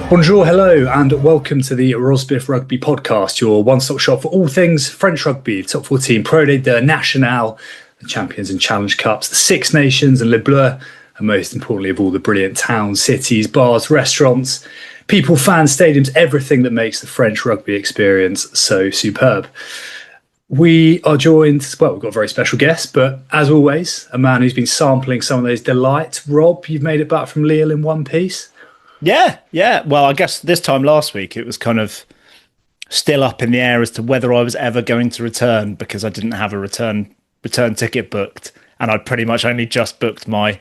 Bonjour, hello, and welcome to the Rosbiff Rugby podcast, your one-stop shop for all things French rugby, top 14, Pro de National, the Champions and Challenge Cups, the Six Nations and Le Bleu, and most importantly of all, the brilliant towns, cities, bars, restaurants, people, fans, stadiums, everything that makes the French rugby experience so superb. We are joined, well, we've got a very special guest, but as always, a man who's been sampling some of those delights. Rob, you've made it back from Lille in one piece. Yeah. Well, I guess this time last week it was kind of still up in the air as to whether I was ever going to return because I didn't have a return ticket booked, and I'd pretty much only just booked my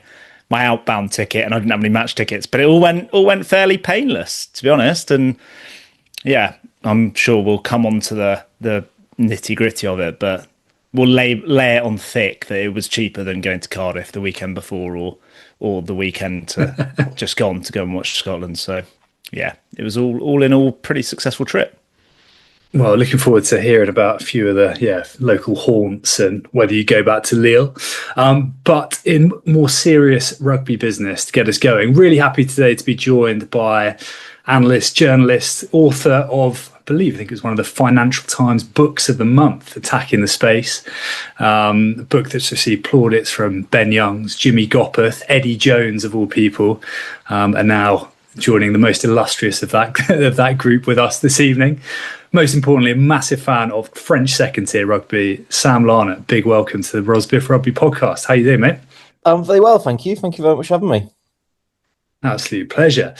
outbound ticket, and I didn't have any match tickets. But it all went fairly painless, to be honest. And yeah, I'm sure we'll come on to the nitty gritty of it, but we'll lay it on thick that it was cheaper than going to Cardiff the weekend before or the weekend to just go and watch Scotland. So yeah, it was all in all pretty successful trip. Well, looking forward to hearing about a few of the local haunts and whether you go back to Lille. But in more serious rugby business to get us going, really happy today to be joined by analyst, journalist, author of, I think it was one of the Financial Times books of the month, Attacking the Space, a book that's received plaudits from Ben Youngs, Jimmy Gopperth, Eddie Jones of all people, and now joining the most illustrious of that group with us this evening. Most importantly, a massive fan of French second tier rugby, Sam Larner. Big welcome to the Rosbiff Rugby podcast. How you doing, mate? I'm very well, thank you. Thank you very much for having me. Absolute pleasure.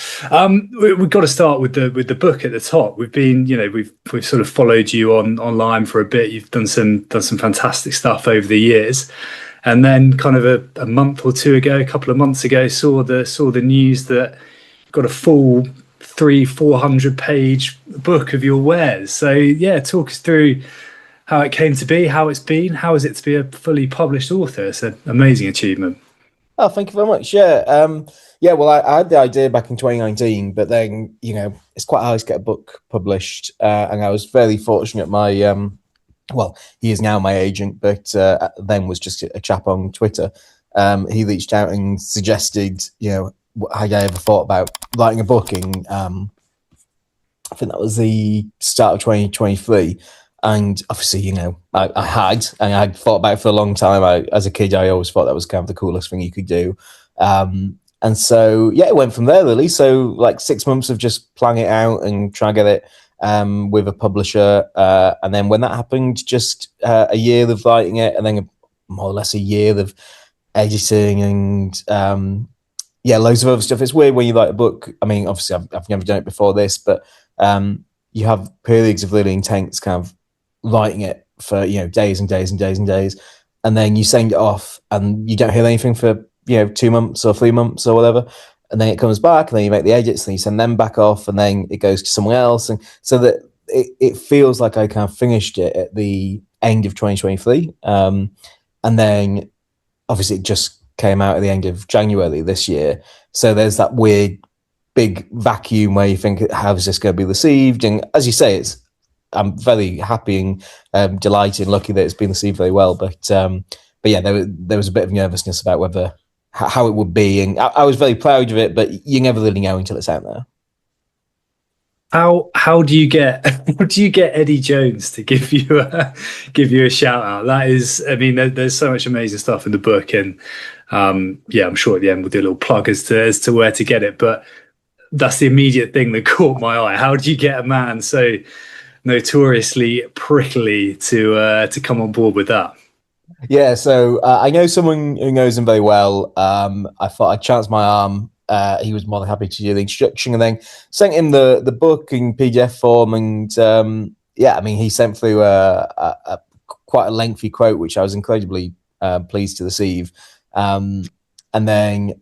We've got to start with the book at the top. We've been, we've sort of followed you online for a bit. You've done some fantastic stuff over the years, and then kind of a month or two ago, a couple of months ago, saw the news that you've got a full 300-400 page book of your wares. So yeah, talk us through how it came to be, how it's been, how is it to be a fully published author? It's an amazing achievement. Oh, thank you very much. Well, I had the idea back in 2019, but then, it's quite hard to get a book published. And I was fairly fortunate. He is now my agent, but then was just a chap on Twitter. He reached out and suggested, had I ever thought about writing a book in, I think that was the start of 2023. And obviously, I had thought about it for a long time. As a kid, I always thought that was kind of the coolest thing you could do. And so, yeah, it went from there, really. So, like 6 months of just planning it out and trying to get it with a publisher. And then when that happened, just a year of writing it, and then more or less a year of editing and, loads of other stuff. It's weird when you write a book. I mean, obviously, I've never done it before this, but you have periods of really intense kind of writing it for, days and days and days and days. And then you send it off and you don't hear anything for 2 months or 3 months or whatever, and then it comes back, and then you make the edits, and you send them back off, and then it goes to someone else, and so that it feels like I kind of finished it at the end of 2023, and then obviously it just came out at the end of January this year. So there's that weird big vacuum where you think, how is this going to be received? And as you say, I'm very happy and delighted and lucky that it's been received very well, but yeah, there was a bit of nervousness about whether how it would be, and I was very proud of it, but you never really know until it's out there. How do you get Eddie Jones to give you a shout out? That is, I mean, there's so much amazing stuff in the book, and I'm sure at the end we'll do a little plug as to where to get it. But that's the immediate thing that caught my eye. How do you get a man so notoriously prickly to come on board with that? Yeah, so I know someone who knows him very well. I thought I'd chance my arm. He was more than happy to do the introduction, and then sent him the book in PDF form. And he sent through a quite a lengthy quote, which I was incredibly pleased to receive. And then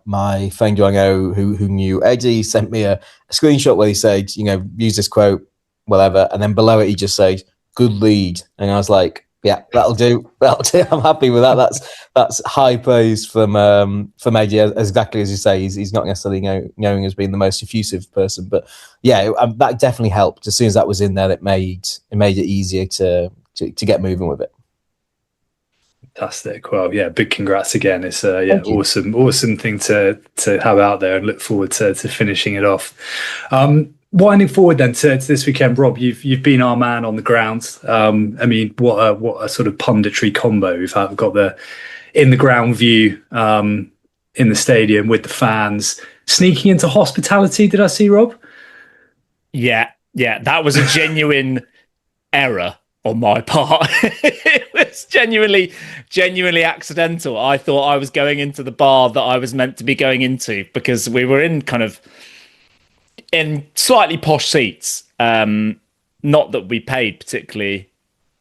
my friend who I know who knew Eddie sent me a screenshot where he said, use this quote, whatever. And then below it, he just said, "Good lead." And I was like, yeah, that'll do. I'm happy with that. That's high praise from Eddie. Exactly as you say, he's not necessarily knowing as being the most effusive person, but yeah, that definitely helped. As soon as that was in there, it made it easier to get moving with it. Fantastic. Well, yeah, big congrats again. It's Thank you. awesome thing to have out there, and look forward to finishing it off. Winding forward then to this weekend, Rob, you've been our man on the ground. I mean, what a sort of punditry combo we've had. We've got the in the ground view in the stadium with the fans, sneaking into hospitality. Did I see, Rob? Yeah, that was a genuine error on my part. It was genuinely accidental. I thought I was going into the bar that I was meant to be going into, because we were in slightly posh seats. Not that we paid particularly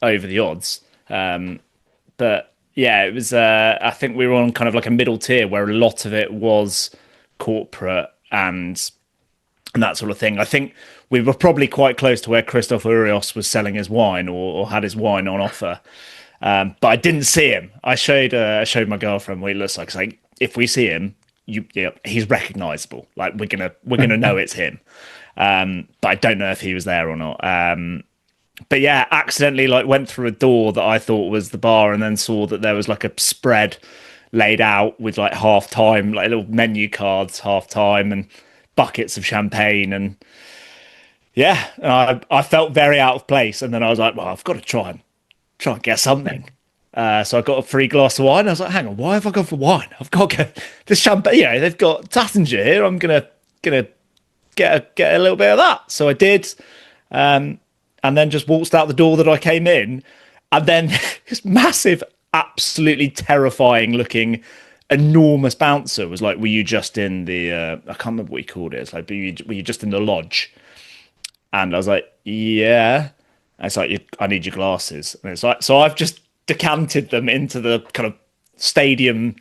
over the odds, but yeah, it was. I think we were on kind of like a middle tier where a lot of it was corporate and that sort of thing. I think we were probably quite close to where Christoph Urios was selling his wine or had his wine on offer. But I didn't see him. I showed my girlfriend what he looks like. Like, if we see him, he's recognizable. Like, we're gonna know it's him. But I don't know if he was there or not. But yeah, accidentally went through a door that I thought was the bar, and then saw that there was like a spread laid out with like half time, like little menu cards, half time, and buckets of champagne. And yeah, I felt very out of place. And then I was like, well, I've got to try and get something. So I got a free glass of wine. I was like, hang on, why have I gone for wine? I've got to get this champagne. Yeah, they've got Tattinger here. I'm gonna get a little bit of that. So I did, and then just waltzed out the door that I came in, and then this massive, absolutely terrifying looking, enormous bouncer was like, "Were you just in the? I can't remember what he called it. It's like, were you just in the lodge?" And I was like, "Yeah." And it's like, "I need your glasses." And it's like, so I've just decanted them into the kind of stadium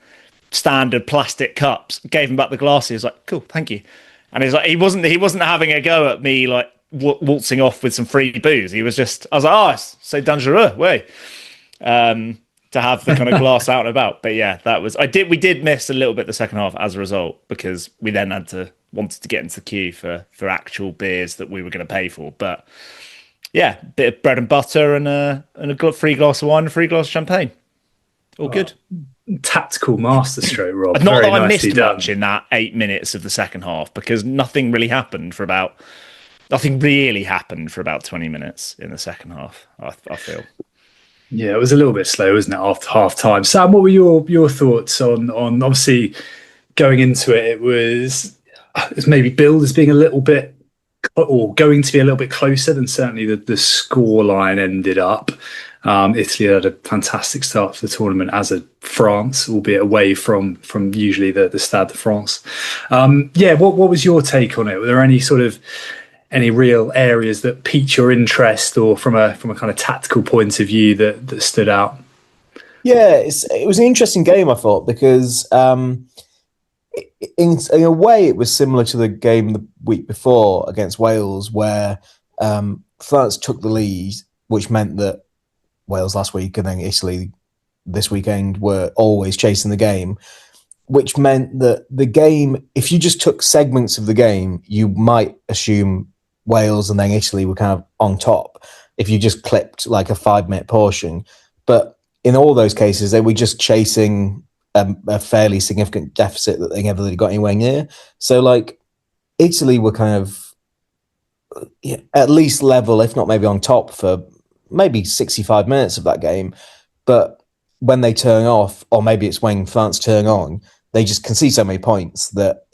standard plastic cups. Gave him back the glasses. He was like, "Cool, thank you." And he's like, he wasn't having a go at me like waltzing off with some free booze. He was just, I was like, "Oh, it's so dangereux, way." To have the kind of glass out and about. But yeah, we did miss a little bit the second half as a result, because we then wanted to get into the queue for actual beers that we were going to pay for. But yeah, bit of bread and butter and a free glass of wine and a free glass of champagne. All good. Tactical masterstroke, Rob. Not Very that I nicely missed done. much in that 8 minutes of the second half, because nothing really happened for about 20 minutes in the second half, I feel. Yeah, it was a little bit slow, wasn't it, after half time? Sam, what were your thoughts on obviously going into it? It was maybe billed as being a little bit, or going to be a little bit closer than certainly the score line ended up. Italy had a fantastic start to the tournament, as had France, albeit away from usually the Stade de France. What was your take on it? Were there any real areas that piqued your interest, or from a kind of tactical point of view that stood out? Yeah, it was an interesting game, I thought, because in a way it was similar to the game the week before against Wales, where France took the lead, which meant that Wales last week and then Italy this weekend were always chasing the game, which meant that the game, if you just took segments of the game, you might assume Wales and then Italy were kind of on top if you just clipped like a 5-minute portion. But in all those cases, they were just chasing a fairly significant deficit that they never really got anywhere near. So like Italy were kind of at least level, if not maybe on top, for maybe 65 minutes of that game. But when they turn off, or maybe it's when France turn on, they just concede so many points that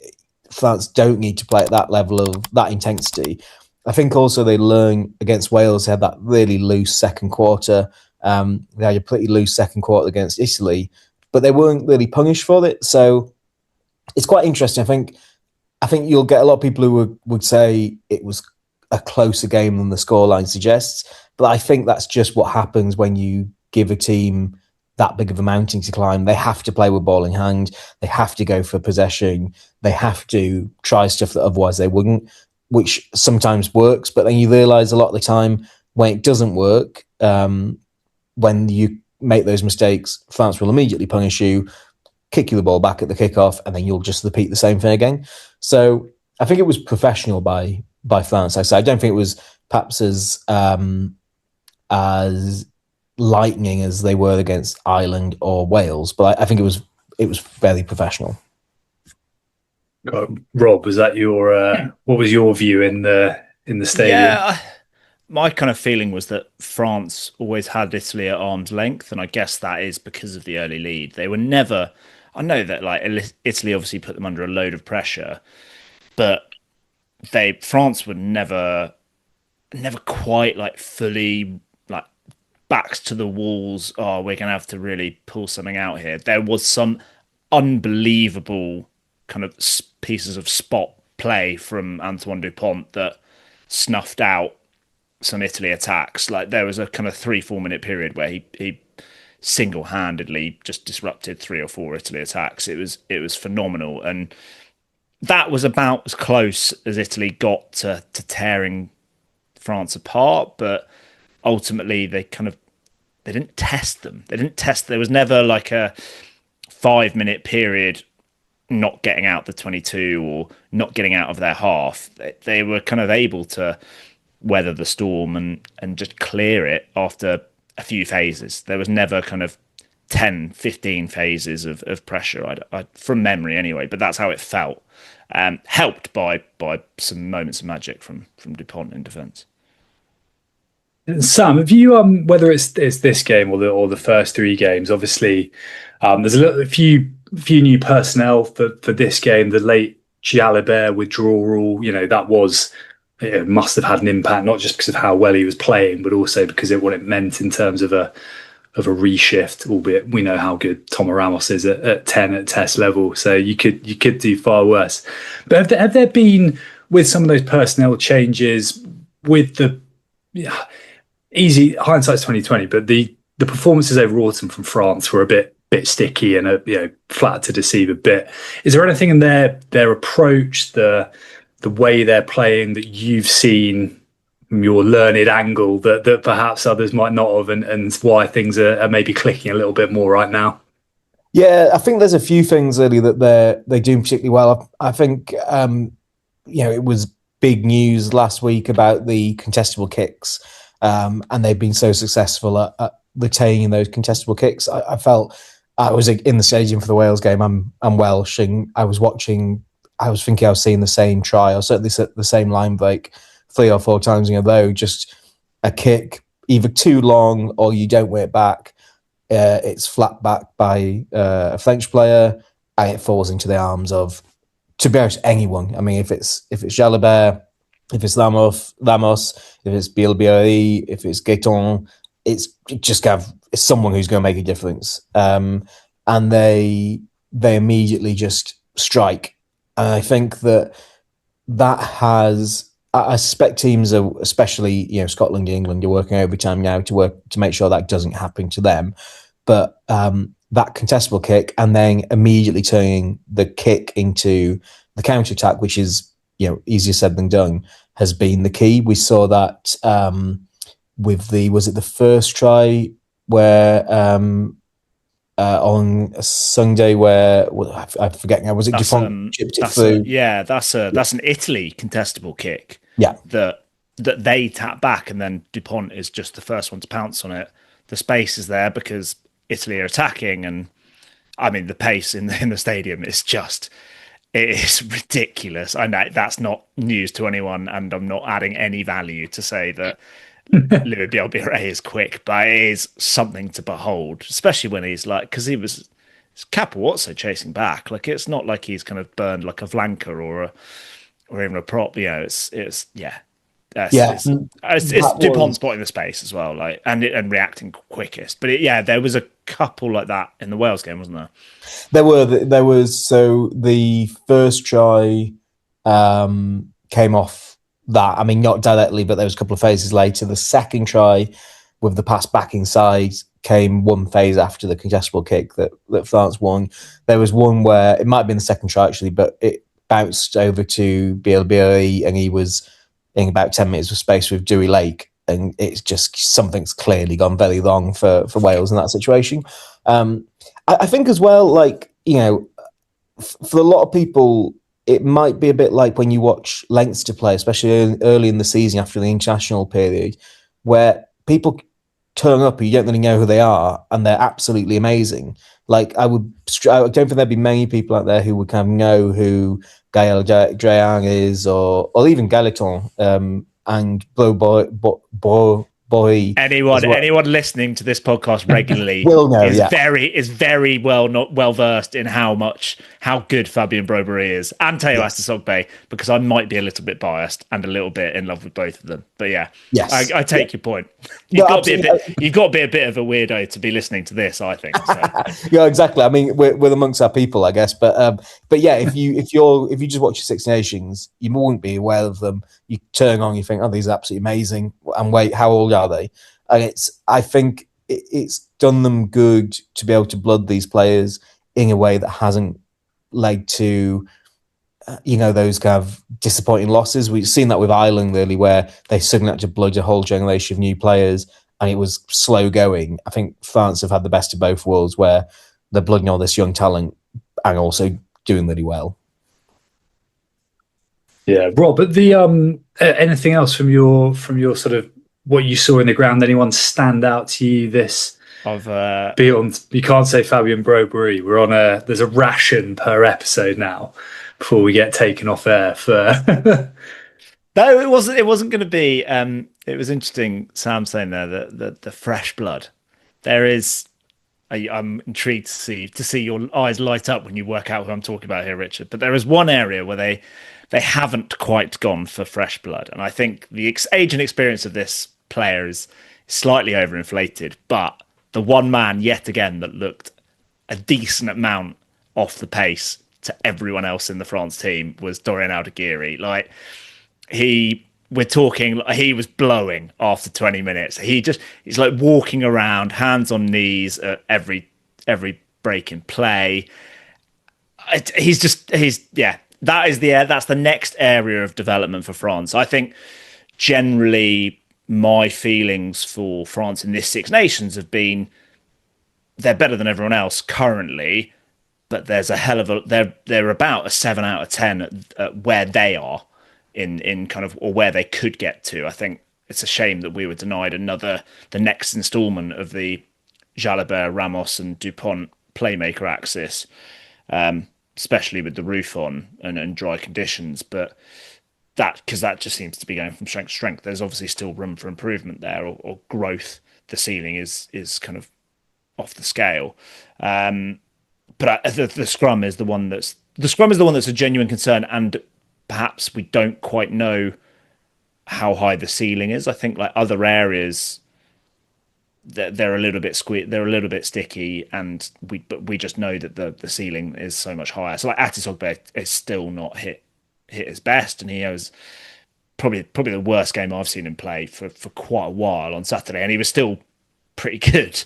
France don't need to play at that level of that intensity. I think also they learn against Wales, they had that really loose second quarter. They had a pretty loose second quarter against Italy, but they weren't really punished for it. So it's quite interesting. I think you'll get a lot of people who would say it was a closer game than the scoreline suggests. But I think that's just what happens when you give a team that big of a mountain to climb. They have to play with ball in hand. They have to go for possession. They have to try stuff that otherwise they wouldn't, which sometimes works. But then you realise a lot of the time when it doesn't work, when you make those mistakes, France will immediately punish you, kick you the ball back at the kickoff, and then you'll just repeat the same thing again. So I think it was professional by France. I don't think it was perhaps as lightning as they were against Ireland or Wales, but I think it was fairly professional. Rob, was that your what was your view in the stadium? Yeah, my kind of feeling was that France always had Italy at arm's length, and I guess that is because of the early lead. They were never. I know that like Italy obviously put them under a load of pressure, but France were never quite like fully like backs to the walls. Oh, we're gonna have to really pull something out here. There was some unbelievable kind of pieces of spot play from Antoine Dupont that snuffed out some Italy attacks. Like there was a kind of 3-4 minute period where he single-handedly just disrupted 3 or 4 Italy attacks. It was phenomenal, and that was about as close as Italy got to tearing France apart. But ultimately, they didn't test them. They didn't test. There was never like a 5-minute period not getting out the 22 or not getting out of their half. They were kind of able to weather the storm and just clear it after a few phases. There was never kind of 10, 15 phases of pressure, from memory anyway, but that's how it felt. Helped by some moments of magic from Dupont in defence. Sam, have you whether it's this game or the first 3 games? Obviously, there's a few new personnel for this game. The late Jalibert withdrawal, that was must have had an impact, not just because of how well he was playing, but also because of what it meant in terms of a reshift. Albeit we know how good Tom Ramos is at 10 at Test level, so you could do far worse. But have there been, with some of those personnel changes, with the easy hindsight's 2020, but the performances over autumn from France were a bit sticky and flat to deceive a bit. Is there anything in their approach, the way they're playing, that you've seen from your learned angle that perhaps others might not have, and why things are maybe clicking a little bit more right now? Yeah, I think there's a few things really that they're doing particularly well. I think it was big news last week about the contestable kicks, and they've been so successful at retaining those contestable kicks. I felt I was in the stadium for the Wales game. I'm Welsh, and I was thinking I was seeing the same try, or certainly the same line break 3 or 4 times in a row. Just a kick, either too long or you don't win it back. It's flat back by a French player, and it falls into the arms of, to be honest, anyone. I mean, if it's Jalibert, if it's Ramos, if it's Bielbieri, if it's Gaetan, it's someone who's going to make a difference. And they immediately just strike. And I think that has, I suspect teams are, especially Scotland, England, are working overtime now to make sure that doesn't happen to them. But that contestable kick, and then immediately turning the kick into the counter attack, which is easier said than done, has been the key. We saw that with was it the first try where on Sunday where I forget now, was it Dupont chipped it through? That's an Italy contestable kick. Yeah, that they tap back, and then Dupont is just the first one to pounce on it. The space is there because Italy are attacking, and I mean the pace in the stadium is just, it is ridiculous. I know that's not news to anyone, and I'm not adding any value to say that Louis Bielbiere is quick, but it is something to behold, especially when he's like, because he was Capowazzo chasing back. Like, it's not like he's kind of burned like a Vlanka or even a prop. It's Dupont spotting the space as well, like, and reacting quickest. But there was a couple like that in the Wales game, wasn't there? There was. So the first try came off that. I mean, not directly, but there was a couple of phases later. The second try with the pass back inside came one phase after the contestable kick that France won. There was one where it might have been the second try actually, but it bounced over to Bielbieri, and he was in about 10 minutes of space with Dewey Lake, and it's just, something's clearly gone very wrong for Wales in that situation. I think as well, like, for a lot of people, it might be a bit like when you watch Leinster play, especially early in the season after the international period, where people turn up and you don't really know who they are, and they're absolutely amazing. Like I don't think there'd be many people out there who would kind of know who Gael Dreang is, or even Gaëtan and Boy. Anyone listening to this podcast regularly will know, is very well well versed in how good Fabien Brobery is, and Teo Astisogbe, because I might be a little bit biased and a little bit in love with both of them. But I take your point. You've got to be a bit of a weirdo to be listening to this, I think. So. Yeah, exactly. I mean, we're amongst our people, I guess. But yeah, if you just watch your Six Nations, you won't be aware of them. You turn on, you think, oh, these are absolutely amazing. And wait, how old are they? And I think it's done them good to be able to blood these players in a way that hasn't led to, those kind of disappointing losses. We've seen that with Ireland, really, where they suddenly had to blood a whole generation of new players, and it was slow going. I think France have had the best of both worlds, where they're blooding all this young talent and also doing really well. Yeah, Rob, but the anything else from your sort of what you saw in the ground? Anyone stand out to you this beyond? You can't say Fabien Brobery. We're on there's a ration per episode now before we get taken off air for. No, it wasn't going to be. It was interesting, Sam saying there that the fresh blood. There is. I'm intrigued to see your eyes light up when you work out who I'm talking about here, Richard. But there is one area where they haven't quite gone for fresh blood, and I think the age and experience of this player is slightly overinflated. But the one man yet again that looked a decent amount off the pace to everyone else in the France team was Dorian Aldeguerri. Like he was blowing after 20 minutes. He's like walking around, hands on knees at every break in play. That's the next area of development for France. I think generally my feelings for France in this Six Nations have been they're better than everyone else currently, but there's a hell of a they're about a 7 out of 10 at where they are in kind of, or where they could get to. I think it's a shame that we were denied the next installment of the Jalabert, Ramos and Dupont playmaker axis, especially with the roof on and dry conditions. But because that just seems to be going from strength to strength. There's obviously still room for improvement there, or growth. The ceiling is kind of off the scale. But the scrum is the one that's a genuine concern, and perhaps we don't quite know how high the ceiling is. I think like other areas, they're a little bit they're a little bit sticky, and we just know that the ceiling is so much higher. So like Atisogbe is still not hit his best, and he was probably the worst game I've seen him play for quite a while on Saturday, and he was still pretty good.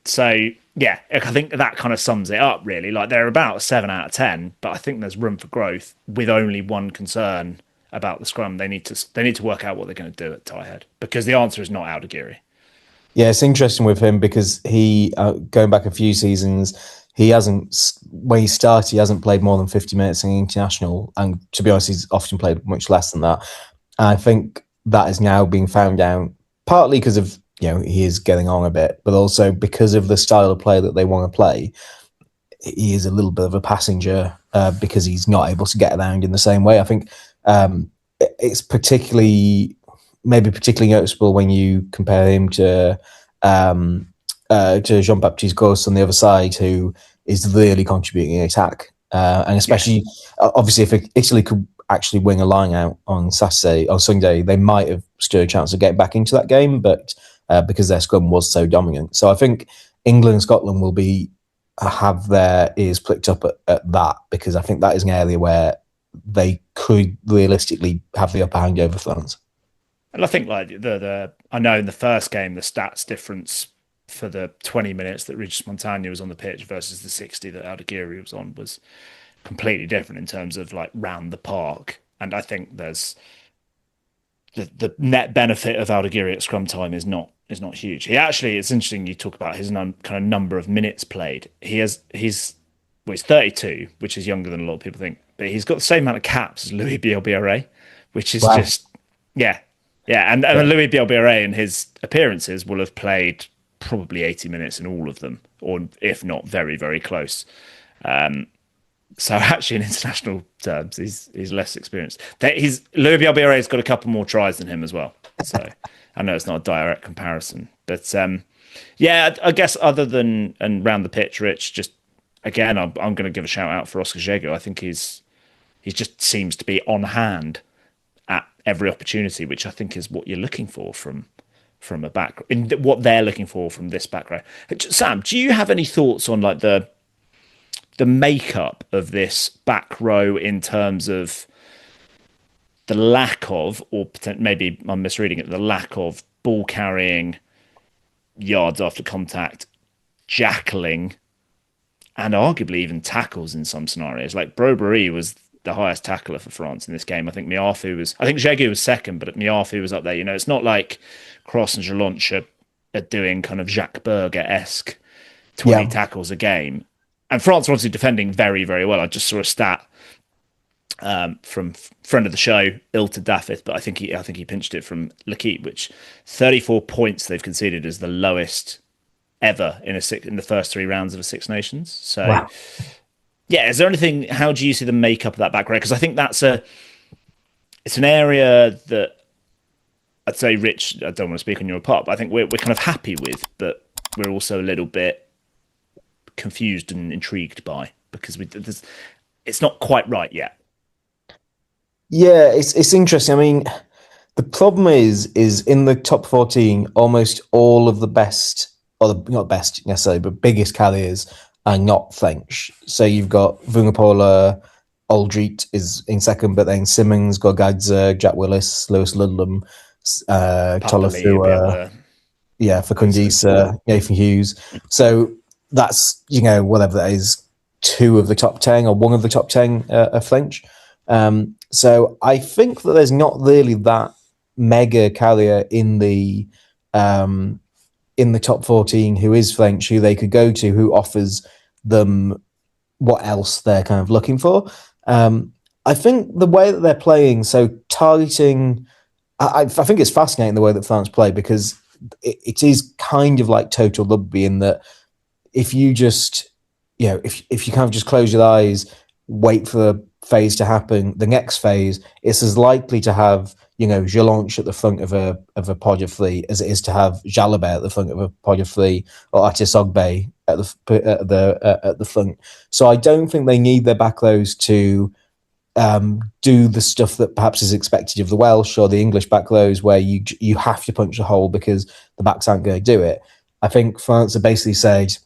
So yeah, I think that kind of sums it up really. Like they're about a 7 out of 10, but I think there's room for growth with only one concern about the scrum. They need to work out what they're going to do at tie head, because the answer is not Aldeguerri. Yeah, it's interesting with him because he, going back a few seasons, when he started, he hasn't played more than 50 minutes in international. And to be honest, he's often played much less than that. And I think that is now being found out, partly because of, he is getting on a bit, but also because of the style of play that they want to play. He is a little bit of a passenger because he's not able to get around in the same way. I think it's particularly noticeable when you compare him to Jean-Baptiste Gauss on the other side, who is really contributing in attack. And especially, obviously, if Italy could actually win a line out on Sunday, they might have stood a chance of getting back into that game, but because their scrum was so dominant. So I think England and Scotland will have their ears pricked up at that, because I think that is an area where they could realistically have the upper hand over France. And I think like I know in the first game, the stats difference for the 20 minutes that Regis Montagna was on the pitch versus the 60 that Aldeguerri was on was completely different in terms of like round the park. And I think there's the net benefit of Aldeguerri at scrum time is not huge. It's interesting you talk about his kind of number of minutes played. He's 32, which is younger than a lot of people think, but he's got the same amount of caps as Louis Bielbiarré, which is just Yeah, and Louis Bielbiarré in his appearances will have played probably 80 minutes in all of them, or if not very, very close. So actually, in international terms, he's less experienced. Louis Bielbiarré's got a couple more tries than him as well. So I know it's not a direct comparison, but yeah, I guess other than and round the pitch, Rich, just again, I'm going to give a shout out for Oscar Jego. I think he just seems to be on hand at every opportunity, which I think is what you're looking for from a back, in what they're looking for from this back row. Sam, do you have any thoughts on like the makeup of this back row in terms of the lack of, or maybe I'm misreading it, the lack of ball carrying, yards after contact, jackling, and arguably even tackles in some scenarios? Like Brobery was the highest tackler for France in this game. I think Jego was second, but Miafu was up there. You know, it's not like Cross and Jelonch are doing kind of Jacques Berger-esque 20 tackles a game. And France are obviously defending very, very well. I just saw a stat from friend of the show, Ilta Daffith, but I think he pinched it from L'Equipe, which 34 points they've conceded is the lowest ever in the first 3 rounds of a Six Nations. So, wow. Yeah, is there anything? How do you see the makeup of that back row? Because I think it's an area that I'd say, Rich, I don't want to speak on your part, but I think we're kind of happy with, but we're also a little bit confused and intrigued by, because it's not quite right yet. Yeah, it's interesting. I mean, the problem is in the top 14, almost all of the best, or not best necessarily, but biggest carriers are not French. So you've got Vunipola, Aldrit is in second, but then Simmons, Gorgadze, Jack Willis, Lewis Ludlam, Tolofua, Fakundisa, Nathan Hughes. So that's, whatever that is, 2 of the top 10 or 1 of the top 10 are French. So I think that there's not really that mega carrier in the top 14 who is French, who they could go to, who offers them what else they're kind of looking for. I think the way that they're playing, so targeting, I think it's fascinating the way that France play, because it is kind of like total rugby in that if you just, if you kind of just close your eyes, wait for the phase to happen, the next phase, it's as likely to have, Jelonch at the front of a pod of 3 as it is to have Jalabert at the front of a pod of 3 or Atisogbe at the front. So I don't think they need their back rows to do the stuff that perhaps is expected of the Welsh or the English back rows, where you have to punch a hole because the backs aren't going to do it. I think France have basically said,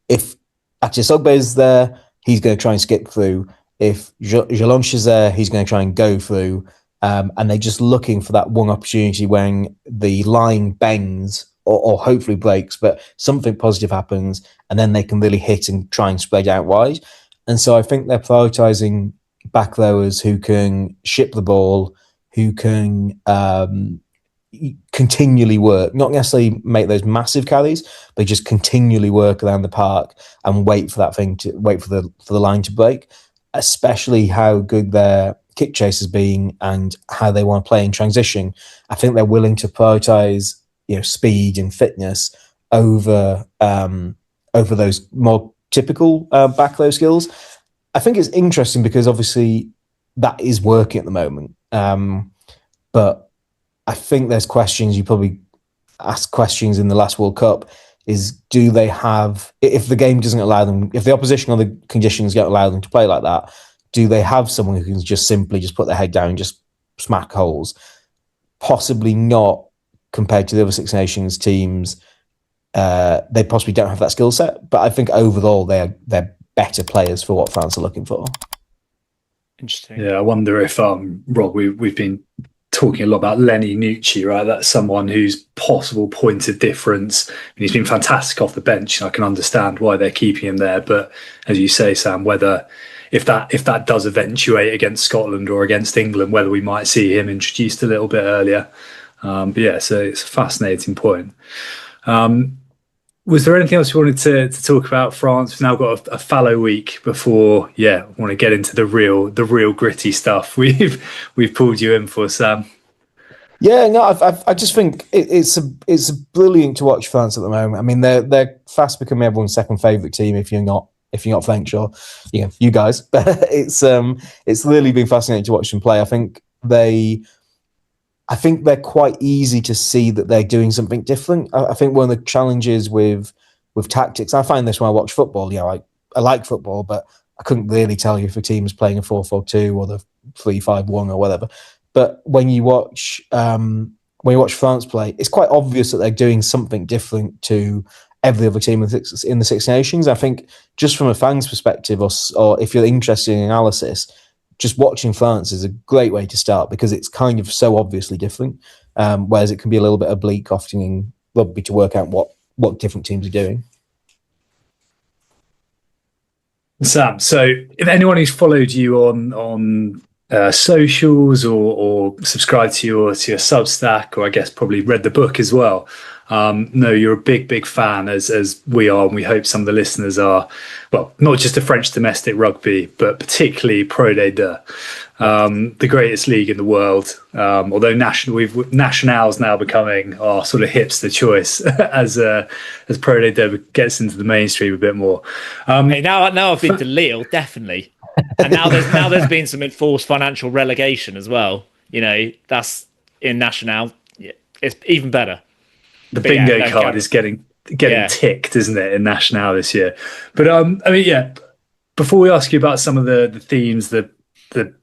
if Atisogbe is there, he's going to try and skip through. If Jelonch is there, he's going to try and go through. And they're just looking for that one opportunity when the line bends or hopefully breaks, but something positive happens, and then they can really hit and try and spread out wide. And so I think they're prioritising back rowers who can ship the ball, who can continually work, not necessarily make those massive carries, but just continually work around the park and wait for the line to break. Especially how good their kick chase has been and how they want to play in transition. I think they're willing to prioritise, speed and fitness over those more typical back row skills. I think it's interesting because obviously that is working at the moment. But I think there's questions you probably asked questions in the last World Cup. Is, do they have, if the game doesn't allow them, if the opposition or the conditions don't allow them to play like that, do they have someone who can just simply just put their head down and just smack holes? Possibly not, compared to the other Six Nations teams. They possibly don't have that skill set, but I think overall they're better players for what France are looking for. Interesting. Yeah, I wonder if Rob, we've been talking a lot about Lenny Nucci, right? That's someone whose possible point of difference. He's been fantastic off the bench, and I can understand why they're keeping him there. But as you say, Sam, if that does eventuate against Scotland or against England, whether we might see him introduced a little bit earlier. But yeah, so it's a fascinating point. Was there anything else you wanted to talk about France? We've now got a fallow week before, I want to get into the real gritty stuff we've pulled you in for, Sam. Yeah, no, I just think it's brilliant to watch France at the moment. I mean, they're fast becoming everyone's second favorite team. If you're not French, or you guys, but it's really been fascinating to watch them play. I think they're quite easy to see that they're doing something different. I think one of the challenges with tactics, I find this when I watch football. I like football, but I couldn't really tell you if a team is playing a 4-4-2 or the 3-5-1 or whatever. But when you watch France play, it's quite obvious that they're doing something different to every other team in the Six Nations. I think just from a fan's perspective, or if you're interested in analysis, just watching France is a great way to start because it's kind of so obviously different. Whereas it can be a little bit oblique often in rugby to work out what different teams are doing. Sam, so if anyone who's followed you on socials or subscribed to your Substack, or I guess probably read the book as well, no, you're a big fan, as we are, and we hope some of the listeners are. Well, not just the French domestic rugby, but particularly Pro D2, the greatest league in the world. Although National's now becoming our sort of hipster choice as Pro D2 gets into the mainstream a bit more. Hey, now I've been to Lille, definitely, and now there's been some enforced financial relegation as well. That's in National. Yeah, it's even better. The bingo card is getting ticked, isn't it, in National this year? But I mean, before we ask you about some of the themes, the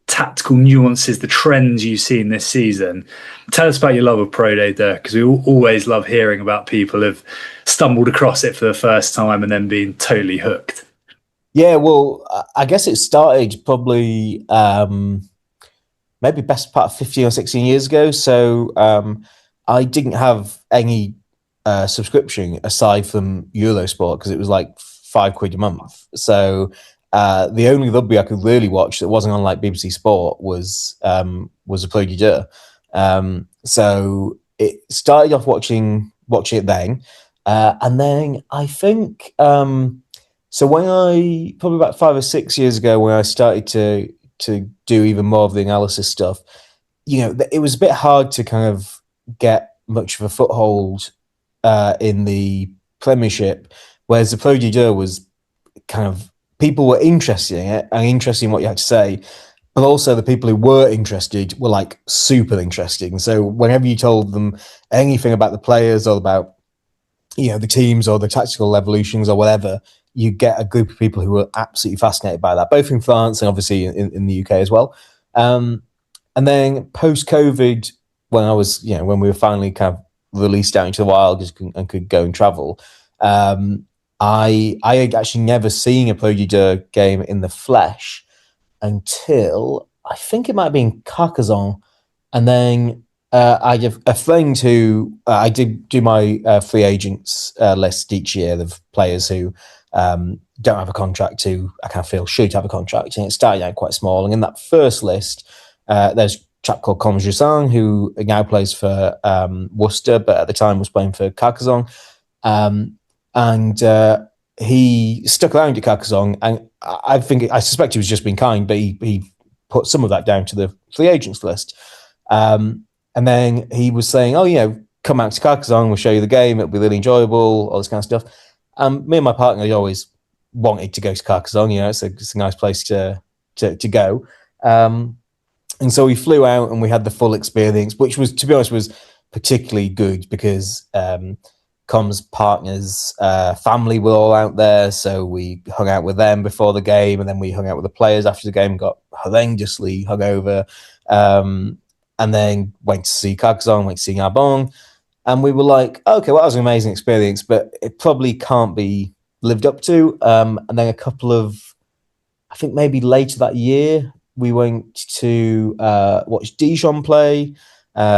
tactical nuances, the trends you've seen this season, tell us about your love of Pro D2, because we always love hearing about people who've stumbled across it for the first time and then been totally hooked. Yeah, well, I guess it started probably maybe best part of 15 or 16 years ago. So I didn't have any subscription aside from Eurosport because it was like £5 a month. So the only rugby I could really watch that wasn't on like BBC Sport was a Pro D2. So it started off watching it then, and then I think so when I probably about 5 or 6 years ago when I started to do even more of the analysis stuff, it was a bit hard to kind of get much of a foothold in the Premiership, whereas the Pro D2 was kind of, people were interested in it and interested in what you had to say, but also the people who were interested were like super interesting. So whenever you told them anything about the players or about the teams or the tactical evolutions or whatever, you get a group of people who were absolutely fascinated by that, both in France and obviously in the UK as well. And then post-COVID, when we were finally kind of released out into the wild and could go and travel, I had actually never seen a Pro D2 game in the flesh until I think it might have been Carcassonne. And then I have a friend who I did do my free agents list each year of players who don't have a contract, who I kind of feel should have a contract. And it started out quite small. And in that first list, there's a chap called Comme Jussin, who now plays for Worcester, but at the time was playing for Carcassonne. And he stuck around at Carcassonne, and I suspect he was just being kind, but he put some of that down to the free agents list. And then he was saying, come out to Carcassonne, we'll show you the game, it'll be really enjoyable, all this kind of stuff. Me and my partner had always wanted to go to Carcassonne, it's a nice place to go. And so we flew out and we had the full experience, which was, to be honest, was particularly good because Com's partner's family were all out there. So we hung out with them before the game, and then we hung out with the players after the game, got horrendously hungover, and then went to see Carcassonne, went to see Narbonne. And we were like, okay, well, that was an amazing experience, but it probably can't be lived up to. And then a couple of, I think maybe later that year, we went to watch Dijon play,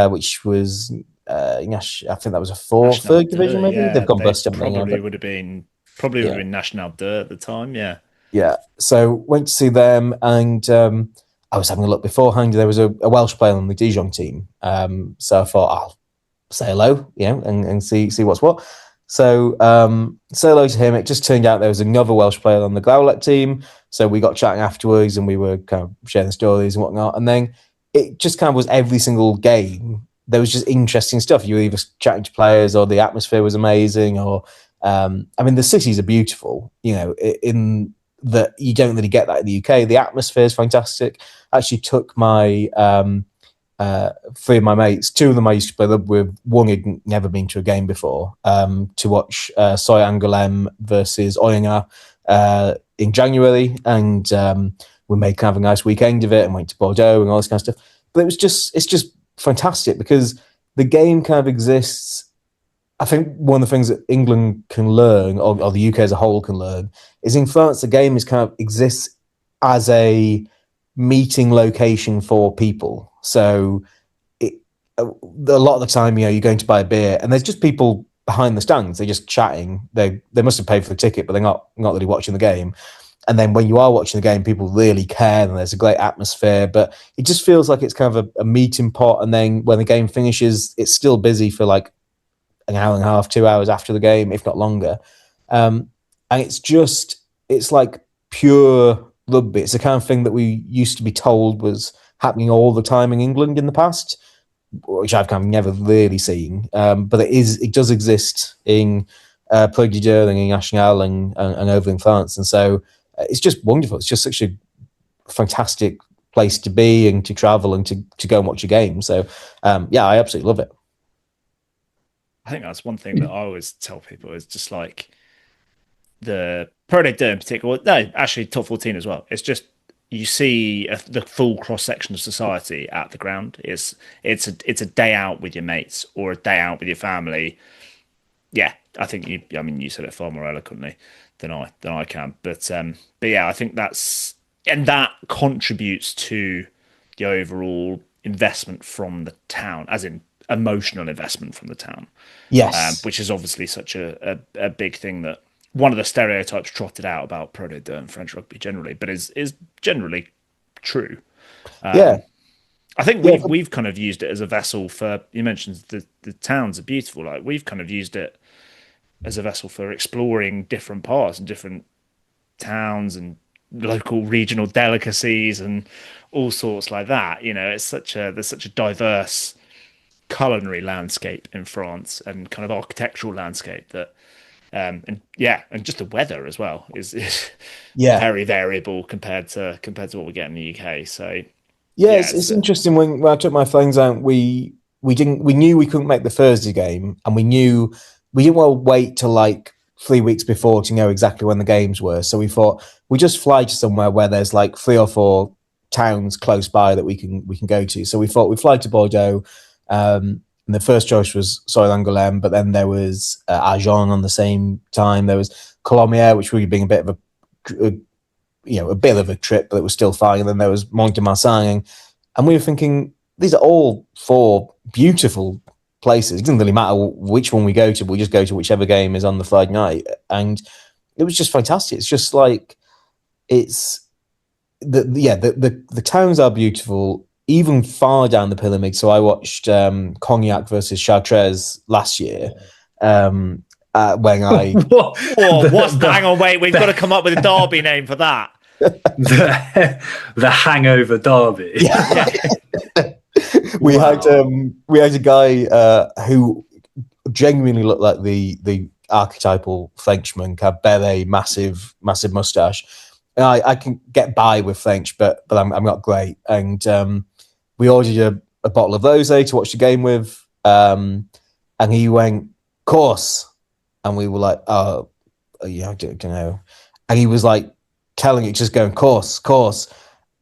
which was, I think that was a third division, maybe? Yeah, they've gone bust. Probably would have been National 2 at the time, yeah. Yeah, so went to see them, and I was having a look beforehand. There was a Welsh player on the Dijon team. So I thought, I'll say hello, and see what's what. So say hello to him. It just turned out there was another Welsh player on the Growlette team. So we got chatting afterwards, and we were kind of sharing stories and whatnot. And then it just kind of was every single game there was just interesting stuff. You were either chatting to players, or the atmosphere was amazing, or I mean, the cities are beautiful. You know, in that you don't really get that in the UK. The atmosphere is fantastic. I actually took my 3 of my mates. 2 of them I used to play with. One had never been to a game before, to watch Soy Angoulême versus Oyonnax in January, and we made kind of a nice weekend of it, and went to Bordeaux and all this kind of stuff. But it's just fantastic because the game kind of exists. I think one of the things that England can learn, or the UK as a whole can learn, is in France the game is kind of exists as a meeting location for people. So a lot of the time, you're going to buy a beer, and there's just people behind the stands. They're just chatting. They must have paid for the ticket, but they're not really watching the game. And then when you are watching the game, people really care, and there's a great atmosphere. But it just feels like it's kind of a meeting pot. And then when the game finishes, it's still busy for like an hour and a half, 2 hours after the game, if not longer. And it's like pure rugby. It's the kind of thing that we used to be told was happening all the time in England in the past, which I've kind of never really seen. But it does exist in Pro de Deux and in National and over in France. And so it's just wonderful. It's just such a fantastic place to be and to travel and to go and watch a game. So I absolutely love it. I think that's one thing that I always tell people is just like the Pro de Deux in particular. No, actually top 14 as well. It's just you see the full cross section of society at the ground. It's a day out with your mates or a day out with your family. Yeah, I think you said it far more eloquently than I can. But yeah, I think that contributes to the overall investment from the town, as in emotional investment from the town. Yes, which is obviously such a big thing, that one of the stereotypes trotted out about Pro de Deux and French rugby generally, but is generally true. I think we've kind of used it as a vessel for, you mentioned the towns are beautiful. Like we've kind of used it as a vessel for exploring different parts and different towns and local regional delicacies and all sorts like that. There's such a diverse culinary landscape in France and kind of architectural landscape that and just the weather as well is very variable compared to what we get in the UK. So it's interesting. When I took my friends out, we knew we couldn't make the Thursday game, and we knew we didn't want to wait till like 3 weeks before to know exactly when the games were. So we thought we just fly to somewhere where there's like 3 or 4 towns close by that we can go to. So we thought we'd fly to Bordeaux. And the first choice was Soy Angoulême, but then there was Agen on the same time. There was Colomiers, which would have been a bit of a trip, but it was still fine. And then there was Mont-de-Marsan, and we were thinking these are all 4 beautiful places. It doesn't really matter which one we go to. We just go to whichever game is on the Friday night, and it was just fantastic. It's just like the towns are beautiful. Even far down the pyramid. So I watched Cognac versus Chartres last year. When I hang on, wait, we've got to come up with a derby name for that. The Hangover Derby. Yeah. we had a guy who genuinely looked like the archetypal Frenchman, kind of beret, massive mustache. And I can get by with French, but I'm not great. And we ordered a bottle of rosé to watch the game with, and he went, course. And we were like, oh, yeah, I don't know. And he was like telling it, just going, course.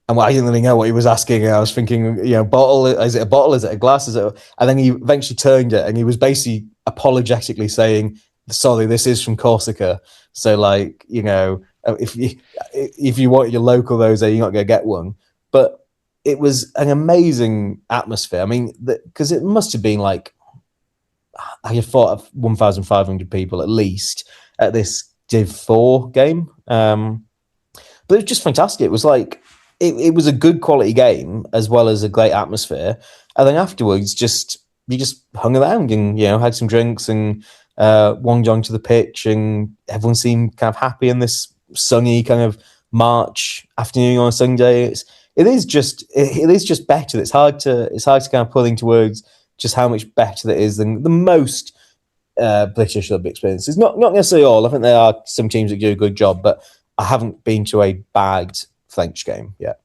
And I didn't really know what he was asking. And I was thinking, bottle, is it a bottle? Is it a glass? And then he eventually turned it, and he was basically apologetically saying, sorry, this is from Corsica. So like, if you want your local rosé, you're not going to get one. But it was an amazing atmosphere. I mean, because it must have been like, I thought 1,500 people at least at this Div 4 game. But it was just fantastic. It was like, it was a good quality game as well as a great atmosphere. And then afterwards, you just hung around and, had some drinks and wandered onto the pitch, and everyone seemed kind of happy in this sunny kind of March afternoon on a Sunday. It is just better. It's hard to kind of put into words just how much better that is than the most British rugby experiences. Not necessarily all. I think there are some teams that do a good job, but I haven't been to a bagged French game yet.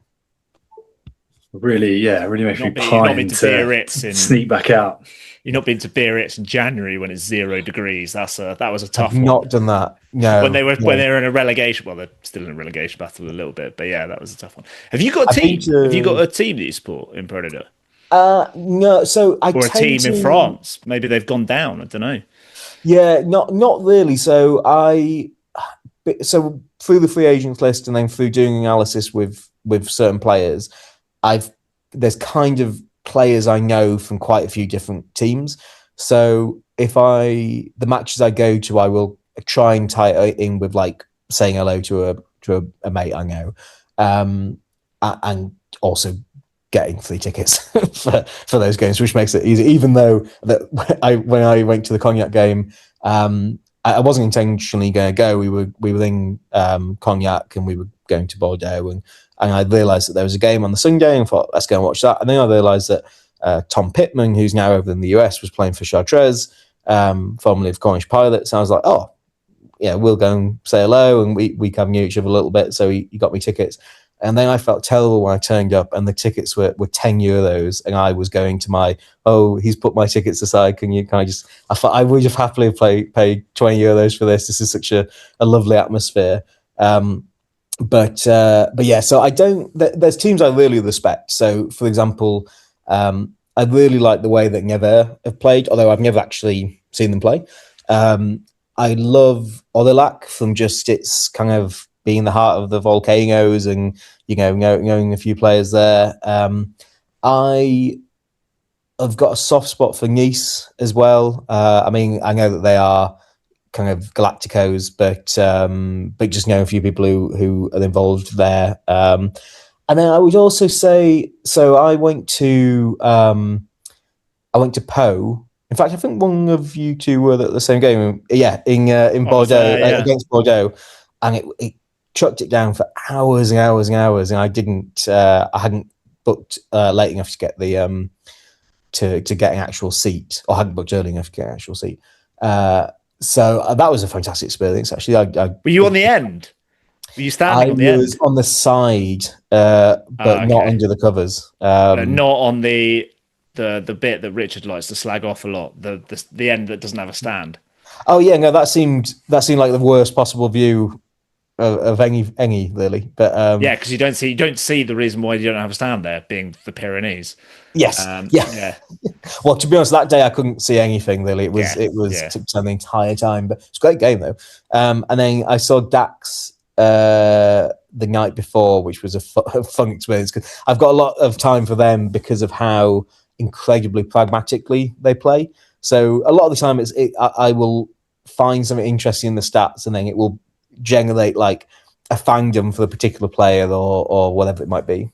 Really makes me You've not pine been to to Biarritz in sneak back out. You've not been to Biarritz in January when it's 0 degrees. That was a tough I've one. not done that. No. When they were in a relegation, well, they're still in a relegation battle a little bit, but yeah, that was a tough one. Have you got a team? Have you got a team that you support in Pro D2? No. So I Or a team in France? Maybe they've gone down. I don't know. Yeah, not really. So through the free agents list and then through doing analysis with certain players, there's kind of players I know from quite a few different teams. So the matches I go to, I will try and tie it in with like saying hello to a mate I know, and also getting free tickets for those games, which makes it easy. Even though when I went to the Cognac game, I wasn't intentionally going to go. We were in Cognac and we were going to Bordeaux, and I realised that there was a game on the Sunday and thought, let's go and watch that. And then I realised that Tom Pittman, who's now over in the US, was playing for Chartres, formerly of Cornish Pilots. And I was like, oh, yeah, we'll go and say hello. And we kind of knew each other a little bit. So he got me tickets. And then I felt terrible when I turned up and the tickets were 10 euros and I was going to he's put my tickets aside. I thought I would have happily paid 20 euros for this. This is such a lovely atmosphere. But yeah, so there's teams I really respect. So for example, I really like the way that Nevers have played, although I've never actually seen them play. I love Aurillac from just its kind of being the heart of the volcanoes and, knowing a few players there. I have got a soft spot for Nice as well. I know that they are kind of Galacticos, but just know a few people who are involved there. And then I would also say, so I went to Po. In fact, I think one of you two were at the same game. Yeah, in Bordeaux, against Bordeaux, and it chucked it down for hours and hours and hours, and I hadn't booked late enough to get the to get an actual seat, or hadn't booked early enough to get an actual seat. So that was a fantastic experience. Actually, were you on the end? Were you standing on the end? I was on the side, but not under the covers. Not on the bit that Richard likes to slag off a lot. The end that doesn't have a stand. Oh yeah, no, that seemed like the worst possible view of any really. But yeah, because you don't see the reason why you don't have a stand there, being the Pyrenees. Yes. Yeah. Well, to be honest, that day I couldn't see anything really. It was the entire time, but it's a great game though. And then I saw Dax the night before, which was a fun experience because I've got a lot of time for them because of how incredibly pragmatically they play. So a lot of the time I will find something interesting in the stats and then it will generate like a fandom for a particular player or whatever it might be.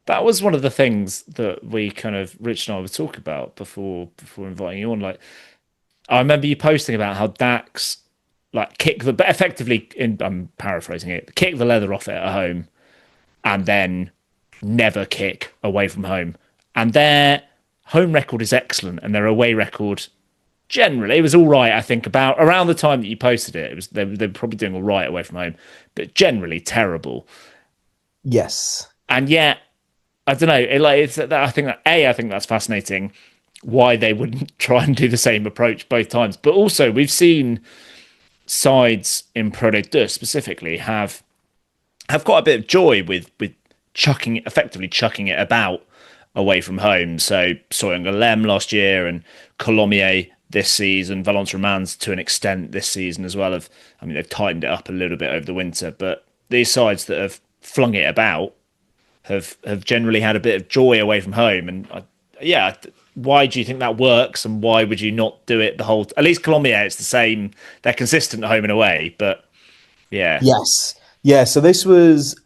That was one of the things that we kind of, Rich and I were talking about before inviting you on. Like, I remember you posting about how Dax I'm paraphrasing it, kick the leather off it at home and then never kick away from home. And their home record is excellent and their away record, generally, it was all right, I think, around the time that you posted it. They were probably doing all right away from home, but generally terrible. Yes. And yet, I don't know. I think that's fascinating. Why they wouldn't try and do the same approach both times, but also we've seen sides in Pro D2 specifically have quite a bit of joy with effectively chucking it about away from home. So Soyunga last year and Colomiers this season, Valence Romans to an extent this season as well. They've tightened it up a little bit over the winter, but these sides that have flung it about have generally had a bit of joy away from home. And why do you think that works? And why would you not do it at least Colomiers, it's the same. They're consistent at home and away, but yeah. Yes. Yeah. So this was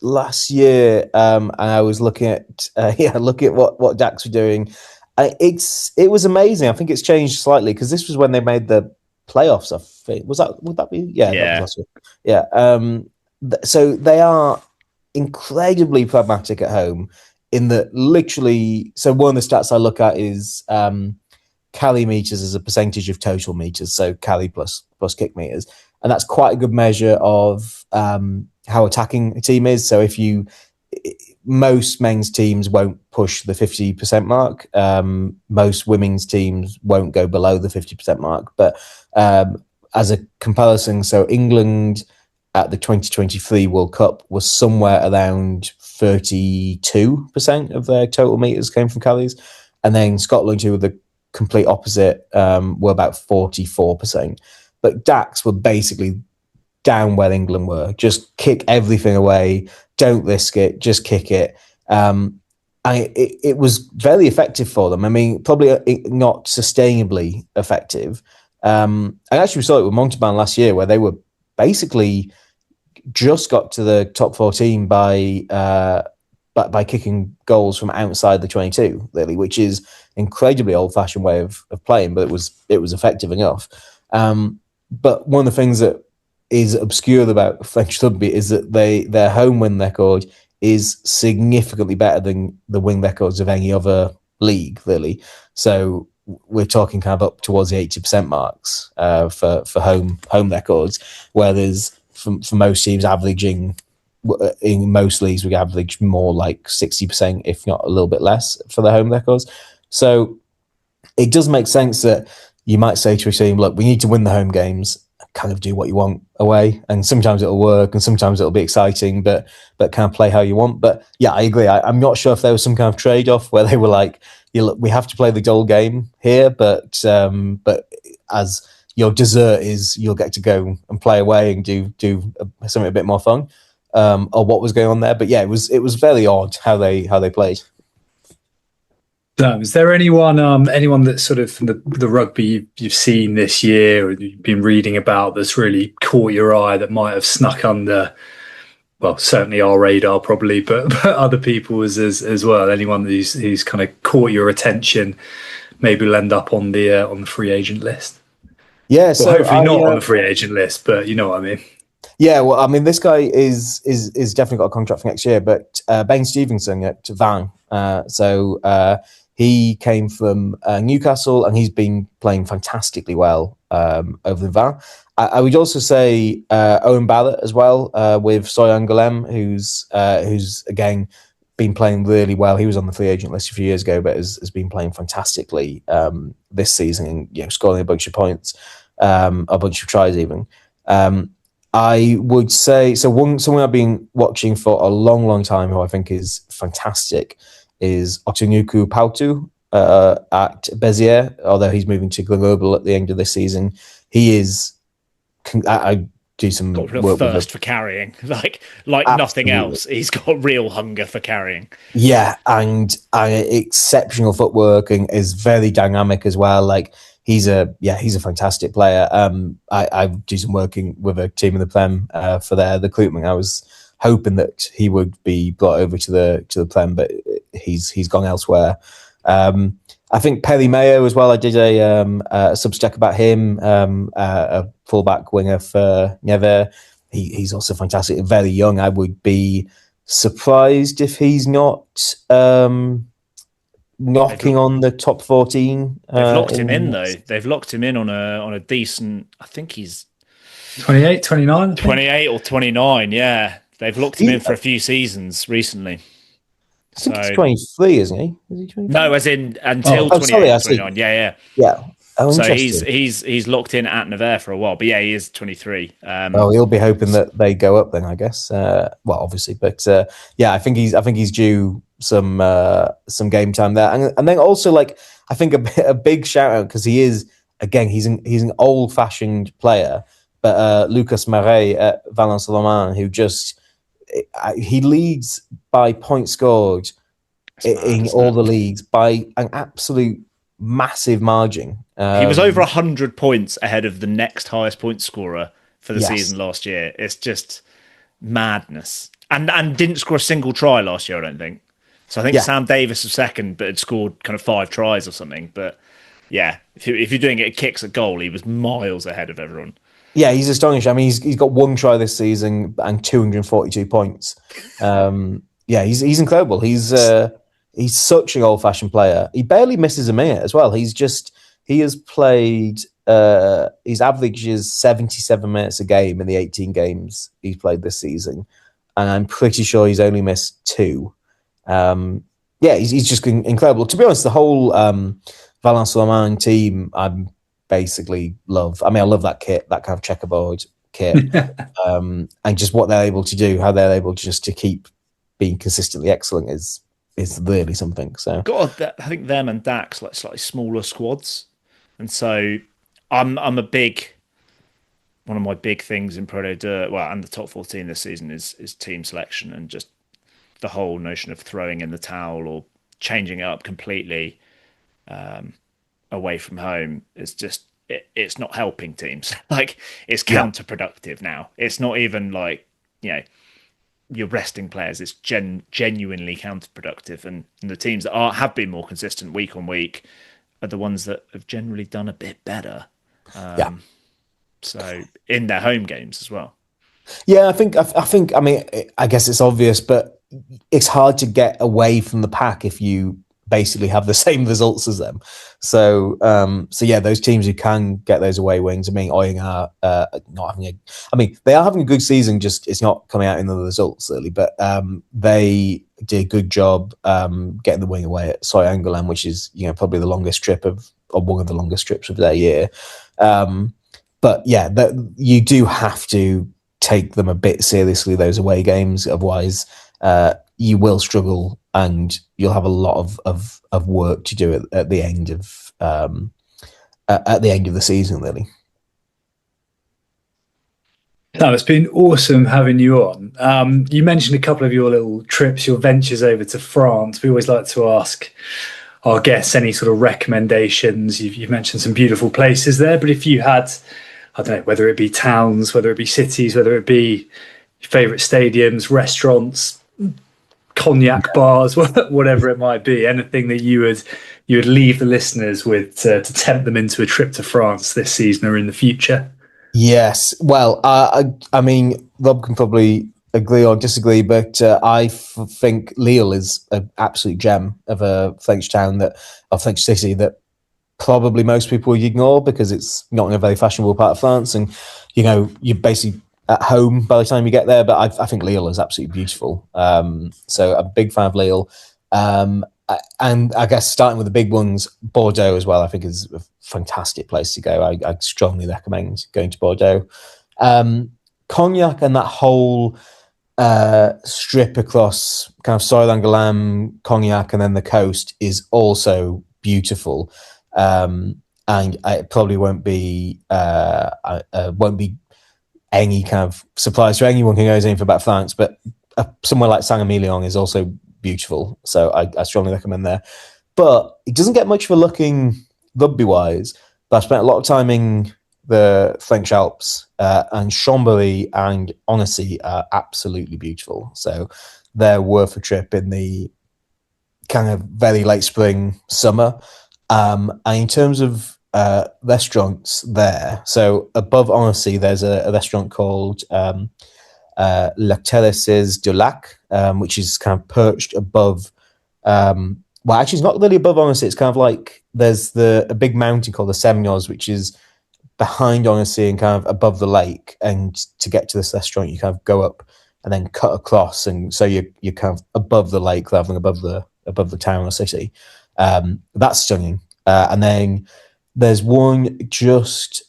last year. And I was looking at what Dax were doing. It was amazing. I think it's changed slightly because this was when they made the playoffs. I think would that be? Yeah. Yeah. That was last year. Yeah. So they are incredibly pragmatic at home, in that literally, so one of the stats I look at is Cali meters as a percentage of total meters, so Cali plus kick meters, and that's quite a good measure of how attacking a team is. So most men's teams won't push the 50% mark. Most women's teams won't go below the 50% mark. But as a comparison, so England at the 2023 World Cup was somewhere around 32% of their total meters came from Callies. And then Scotland, who were the complete opposite, were about 44%. But DAX were basically down where England were. Just kick everything away. Don't risk it. Just kick it. And it was very effective for them. I mean, probably not sustainably effective. I actually saw it with Montauban last year, where they were basically just got to the top 14 by kicking goals from outside the 22, really, which is incredibly old-fashioned way of playing, but it was effective enough. But one of the things that is obscure about French rugby is that their home win record is significantly better than the win records of any other league, really. So we're talking kind of up towards the 80% marks for home records, whereas for most teams averaging, in most leagues, we average more like 60%, if not a little bit less, for the home records. So it does make sense that you might say to a team, look, we need to win the home games, kind of do what you want away. And sometimes it'll work and sometimes it'll be exciting, but kind of play how you want. But yeah, I agree. I'm not sure if there was some kind of trade-off where they were like, look, we have to play the dull game here, but as your dessert is you'll get to go and play away and do something a bit more fun, or what was going on there. But yeah, it was very odd how they played. Is there anyone that's sort of from the rugby you've seen this year or you've been reading about that's really caught your eye that might have snuck under, well, certainly our radar probably, but other people's as well? Anyone who's kind of caught your attention, maybe will end up on the free agent list? Yeah, so hopefully not on the free agent list, but you know what I mean. Yeah, well, I mean, this guy is definitely got a contract for next year, but Ben Stevenson at Van. He came from Newcastle and he's been playing fantastically well over in Van. I would also say Owen Barrett as well with Soyan Golem, who's again been playing really well. He was on the free agent list a few years ago, but has been playing fantastically this season, and scoring a bunch of points, a bunch of tries even. I would say someone I've been watching for a long, long time who I think is fantastic is Otunuku Pautu at Beziers, although he's moving to Grenoble at the end of this season. He is, I do some got real work thirst for carrying, like nothing else. He's got real hunger for carrying. Yeah, and exceptional footwork and is very dynamic as well. Like he's a fantastic player. I do some working with a team in the Prem for their recruitment. I was hoping that he would be brought over to the Prem, but he's gone elsewhere. I think Perry Mayo as well. I did a Substack about him, a fullback winger for Nevers. He's also fantastic, very young. I would be surprised if he's not knocking on the top 14. They've locked him in though. They've locked him in on a decent. I think he's 28, 29? 28 or 29. Yeah, they've locked him in for a few seasons recently. I think he's 23, isn't he? Is he 23? No, as in until 28, 29. Yeah. Oh, so he's locked in at Nevers for a while, but yeah, he is 23. He'll be hoping that they go up then, I guess. Well, obviously, but I think he's due some game time there, and then also like I think a big shout out because he is again he's an old fashioned player, but Lucas Marais at Valence Romain who just. He leads by points scored in all the leagues by an absolute massive margin. He was over 100 points ahead of the next highest point scorer for the season last year. It's just madness. And didn't score a single try last year, I don't think. So I think Sam Davis was second, but had scored kind of 5 tries or something. But yeah, if you're doing it kicks at goal, he was miles ahead of everyone. Yeah, he's astonishing. I mean, he's got 1 try this season and 242 points. He's incredible. He's he's such an old-fashioned player. He barely misses a minute as well. He has played. His average is 77 minutes a game in the 18 games he's played this season, and I'm pretty sure he's only missed 2. He's just incredible. To be honest, the whole Valence Le team, I basically love. I mean, I love that kit, that kind of checkerboard kit, and just what they're able to do, how they're able to keep being consistently excellent is really something. So, God, I think them and Dax like slightly smaller squads, and so I'm a big. One of my big things in Pro Dirt, and the top 14 this season is team selection, and just the whole notion of throwing in the towel or changing it up completely away from home is just it's not helping teams. Like, it's counterproductive now. It's not even like, you're resting players. It's genuinely counterproductive, and the teams that have been more consistent week on week are the ones that have generally done a bit better. So in their home games as well. Yeah, I think. I mean, I guess it's obvious, but it's hard to get away from the pack if you basically have the same results as them. So those teams who can get those away wins. I mean, Oying are not having they are having a good season. Just it's not coming out in the results really. But they did a good job getting the wing away at Soy Angoulême, which is probably the longest trip or one of the longest trips of their year. But yeah, you do have to take them a bit seriously, those away games. Otherwise, you will struggle, and you'll have a lot of work to do at the end of the season, really. No, it's been awesome having you on. You mentioned a couple of your little trips, your ventures over to France. We always like to ask our guests any sort of recommendations. You've mentioned some beautiful places there, but if you had, I don't know, whether it be towns, whether it be cities, whether it be your favourite stadiums, restaurants, cognac bars, whatever it might be, anything that you would leave the listeners with to tempt them into a trip to France this season or in the future? Yes. Well, I mean, Rob can probably agree or disagree, but I think Lille is an absolute gem of a French French city that probably most people would ignore because it's not in a very fashionable part of France, and you're basically at home by the time you get there. But I think Lille is absolutely beautiful. So I'm a big fan of Lille, and I guess starting with the big ones, Bordeaux as well. I think is a fantastic place to go. I strongly recommend going to Bordeaux. Cognac and that whole strip across kind of Soil Angoulême, Cognac, and then the coast is also beautiful. And it probably won't be any kind of surprise to anyone who knows anything about France, but somewhere like Saint-Emilion is also beautiful. So I strongly recommend there. But it doesn't get much of a looking rugby-wise, but I've spent a lot of time in the French Alps, and Chambéry and Annecy are absolutely beautiful. So they're worth a trip in the kind of very late spring, summer. And in terms of restaurants there, so above Annecy, there's a restaurant called La Terrasses du Lac, which is kind of perched above. Well, actually, it's not really above Annecy. It's kind of like there's a big mountain called the Semnoz, which is behind Annecy and kind of above the lake. And to get to this restaurant, you kind of go up and then cut across, and so you're kind of above the lake rather than above the town or city. That's stunning. And then there's one just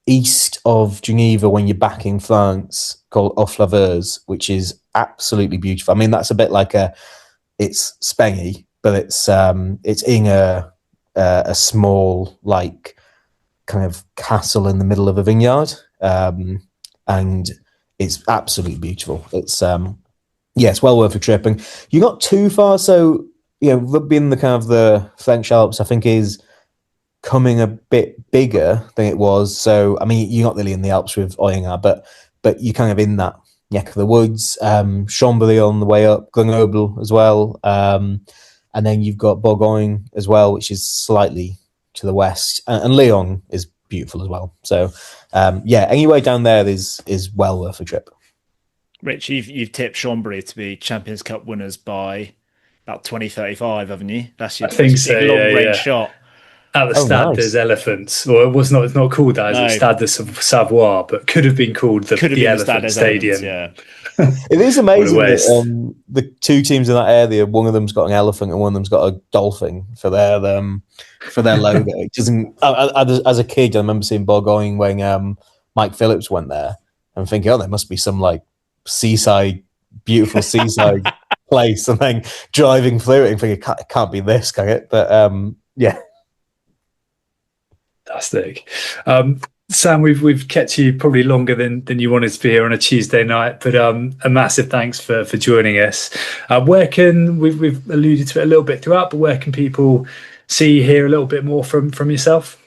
east of Geneva when you're back in France called Aux Flaveurs, which is absolutely beautiful. I mean, that's a bit like it's spengy, but it's in a small, like, kind of castle in the middle of a vineyard, and it's absolutely beautiful. It's it's well worth a trip, and you're not too far. So rugby in the kind of the French Alps, I think, is coming a bit bigger than it was. So I mean, you're not really in the Alps with Oyonnax, but you're kind of in that neck of the woods. Chambéry on the way up, Grenoble as well, and then you've got Bourgogne as well, which is slightly to the west, and Lyon is beautiful as well. So any way down there is well worth a trip. Rich, you've tipped Chambéry to be Champions Cup winners by about 2035, haven't you? That's your I think so, big long yeah, range yeah. shot. At the Oh, Stade nice. des Elephants, or it's not called that, is No. it Stade de Savoie, but could have been called Could have the been the Stade Elephant des Elephants, Stadium. yeah. It is What a amazing that waste. the two teams in that area, one of them's got an elephant and one of them's got a dolphin for their logo. It doesn't. As a kid, I remember seeing Bourgogne when Mike Phillips went there and thinking, oh, there must be some like beautiful seaside place, and then driving through it and thinking, it can't be this, can it? But yeah. Fantastic. Sam, we've kept you probably longer than you wanted to be here on a Tuesday night, but a massive thanks for joining us. Where can we've alluded to it a little bit throughout, but where can people see, hear a little bit more from yourself?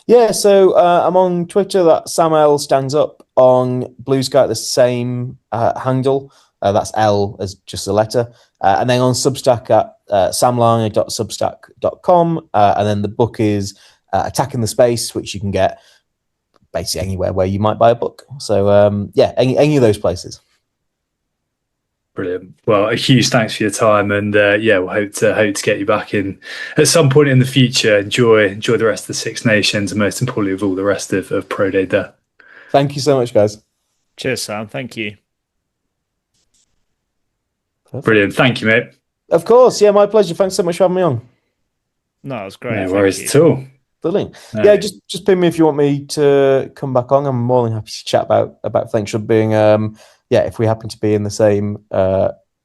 Yeah, so I'm on Twitter. That Sam L stands up. On Blue Sky, the same handle. That's L as just a letter. And then on Substack at samlarner.substack.com. And then the book is Attacking the Space, which you can get basically anywhere where you might buy a book. So yeah, any of those places. Brilliant. Well, a huge thanks for your time, and yeah, we'll hope to get you back in at some point in the future. Enjoy the rest of the Six Nations, and most importantly of all, the rest of Pro Day there. Thank you so much, guys. Cheers, Sam. Thank you. Perfect. Brilliant. Thank you, mate. Of course. Yeah, my pleasure. Thanks so much for having me on. No, it was great. No worries at all. Brilliant. No. Yeah, just ping me if you want me to come back on. I'm more than happy to chat about Flint being yeah, if we happen to be in the same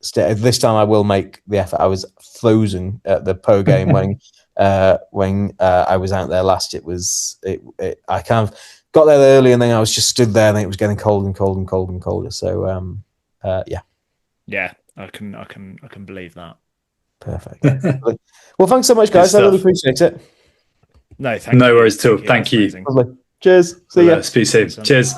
state. This time I will make the effort. I was frozen at the Pro game when I was out there last. I kind of got there early and then I was just stood there and it was getting cold and cold and cold and colder. So yeah. Yeah, I can believe that. Perfect. Well, thanks so much, guys. I really appreciate it. No, thank you. No worries at all. Thank you. Lovely. Cheers. See ya. Speak soon. Cheers.